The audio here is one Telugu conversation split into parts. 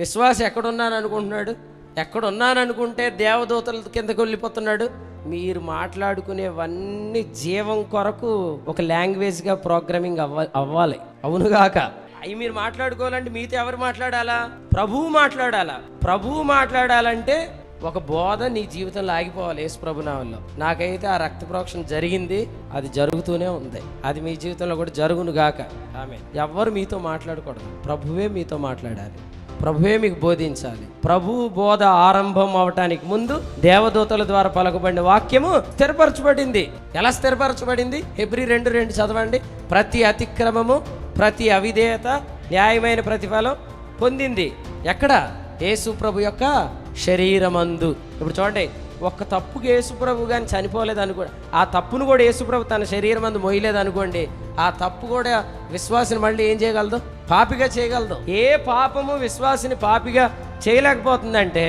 విశ్వాసం ఎక్కడున్నాను అనుకుంటున్నాడు? ఎక్కడున్నాననుకుంటే దేవదూతల కిందకు వెళ్ళిపోతున్నాడు. మీరు మాట్లాడుకునేవన్నీ జీవం కొరకు ఒక లాంగ్వేజ్గా ప్రోగ్రామింగ్ అవ్వాలి. అవునుగాక. అవి మీరు మాట్లాడుకోవాలంటే మీతో ఎవరు మాట్లాడాలా? ప్రభువు మాట్లాడాలా. ప్రభువు మాట్లాడాలంటే ఒక బోధ నీ జీవితంలో ఆగిపోవాలి. యేసు ప్రభు నామములో నాకైతే ఆ రక్త ప్రోక్షణ జరిగింది, అది జరుగుతూనే ఉంది, అది మీ జీవితంలో కూడా జరుగును గాక. ఆమేన్. ఎవ్వరు మీతో మాట్లాడకూడదు, ప్రభువే మీతో మాట్లాడాలి, ప్రభువే మీకు బోధించాలి. ప్రభువు బోధ ఆరంభం అవటానికి ముందు దేవదూతల ద్వారా పలకబడిన వాక్యము స్థిరపరచబడింది. ఎలా స్థిరపరచబడింది? హెబ్రీ 2:2 చదవండి. ప్రతి అతిక్రమము, ప్రతి అవిధేయత న్యాయమైన ప్రతిఫలం పొందింది. ఎక్కడ? యేసు ప్రభు యొక్క శరీరమందు. ఇప్పుడు చూడండి, ఒక్క తప్పుకి యేసు ప్రభు కానీ చనిపోలేదు అనుకోండి, ఆ తప్పును కూడా యేసు ప్రభు తన శరీరమందు మోయలేదు అనుకోండి, ఆ తప్పు కూడా విశ్వాసిని మళ్ళీ ఏం చేయగలదు? పాపిగా చేయగలదు. ఏ పాపము విశ్వాసిని పాపిగా చేయలేకపోతుందంటే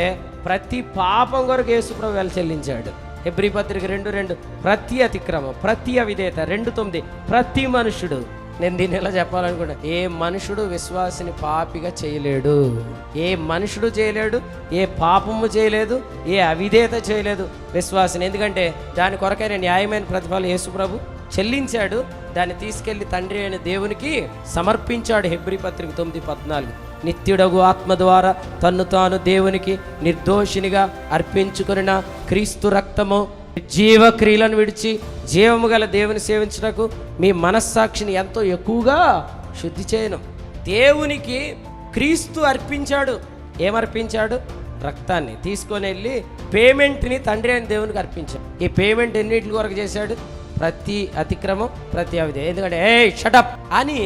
ప్రతి పాపం కొరకు యేసు ప్రభు వెల చెల్లించాడు. హెబ్రీ పత్రిక 2:2 ప్రతి అతిక్రమం, ప్రతి అవిధేయత 2:9 ప్రతి మనుషుడు. నేను దీన్ని ఎలా చెప్పాలనుకుంటా, ఏ మనుషుడు విశ్వాసిని పాపిగా చేయలేడు. ఏ మనుషుడు చేయలేడు, ఏ పాపము చేయలేదు, ఏ అవిధేయత చేయలేదు విశ్వాసిని. ఎందుకంటే దాని కొరకైన న్యాయమైన ప్రతిఫలం యేసు ప్రభు చెల్లించాడు. దాన్ని తీసుకెళ్లి తండ్రి అయిన దేవునికి సమర్పించాడు. హెబ్రీ పత్రిక 9:14 నిత్యుడగు ఆత్మ ద్వారా తన్ను తాను దేవునికి నిర్దోషినిగా అర్పించుకున్న క్రీస్తు రక్తము జీవక్రియలను విడిచి జీవము గల దేవుని సేవించుటకు మీ మనస్సాక్షిని ఎంతో ఎక్కువగా శుద్ధి చేయను. దేవునికి క్రీస్తు అర్పించాడు. ఏమర్పించాడు? రక్తాన్ని తీసుకొని వెళ్ళి పేమెంట్ని తండ్రి అయిన దేవునికి అర్పించాడు. ఈ పేమెంట్ ఎన్నిటి కొరకు చేశాడు? ప్రతి అతిక్రమం, ప్రతి అవిధేయత. ఎందుకంటే షటప్ అని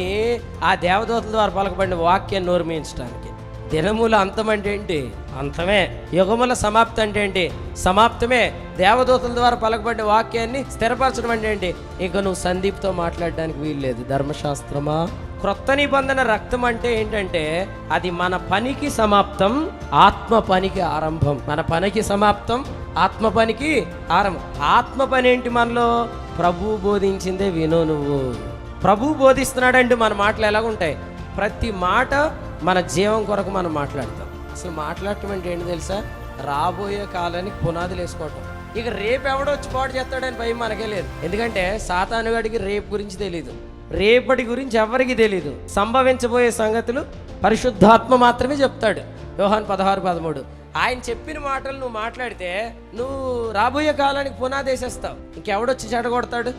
ఆ దేవదూతల ద్వారా పలకబడిన వాక్యాన్ని నోర్మించడానికి. దినముల అంతం అంటే ఏంటి? అంతమే. యుగముల సమాప్తి అంటే ఏంటి? సమాప్తమే. దేవదూతల ద్వారా పలకబడిన వాక్యాన్ని స్థిరపరచడం అంటే ఏంటి? ఇక నువ్వు సందీప్తో మాట్లాడడానికి వీల్లేదు. ధర్మశాస్త్రమా? క్రొత్త నిబంధన రక్తం అంటే ఏంటంటే అది మన పనికి సమాప్తం, ఆత్మ పనికి ఆరంభం. మన పనికి సమాప్తం, ఆత్మ పనికి ఆరంభం. ఆత్మ పని ఏంటి? మనలో ప్రభువు బోధించిందే విను. నువ్వు ప్రభువు బోధిస్తున్నాడంటే మన మాటలు ఎలాగుంటాయి? ప్రతి మాట మన జీవం కొరకు మనం మాట్లాడతాం. అసలు మాట్లాడటం అంటే ఏంటి తెలుసా? రాబోయే కాలానికి పునాదులు వేసుకోవటం. ఇక రేపు ఎవడో వచ్చి పాటు చేస్తాడని భయం మనకే లేదు. ఎందుకంటే సాతానుగాడికి రేపు గురించి తెలీదు, రేపటి గురించి ఎవరికి తెలీదు. సంభవించబోయే సంగతులు పరిశుద్ధాత్మ మాత్రమే చెప్తాడు. యోహాను 16:13 ఆయన చెప్పిన మాటలు నువ్వు మాట్లాడితే నువ్వు రాబోయే కాలానికి పునాది వేసేస్తావు. ఇంకెవడొచ్చి చెడగొడతాడు?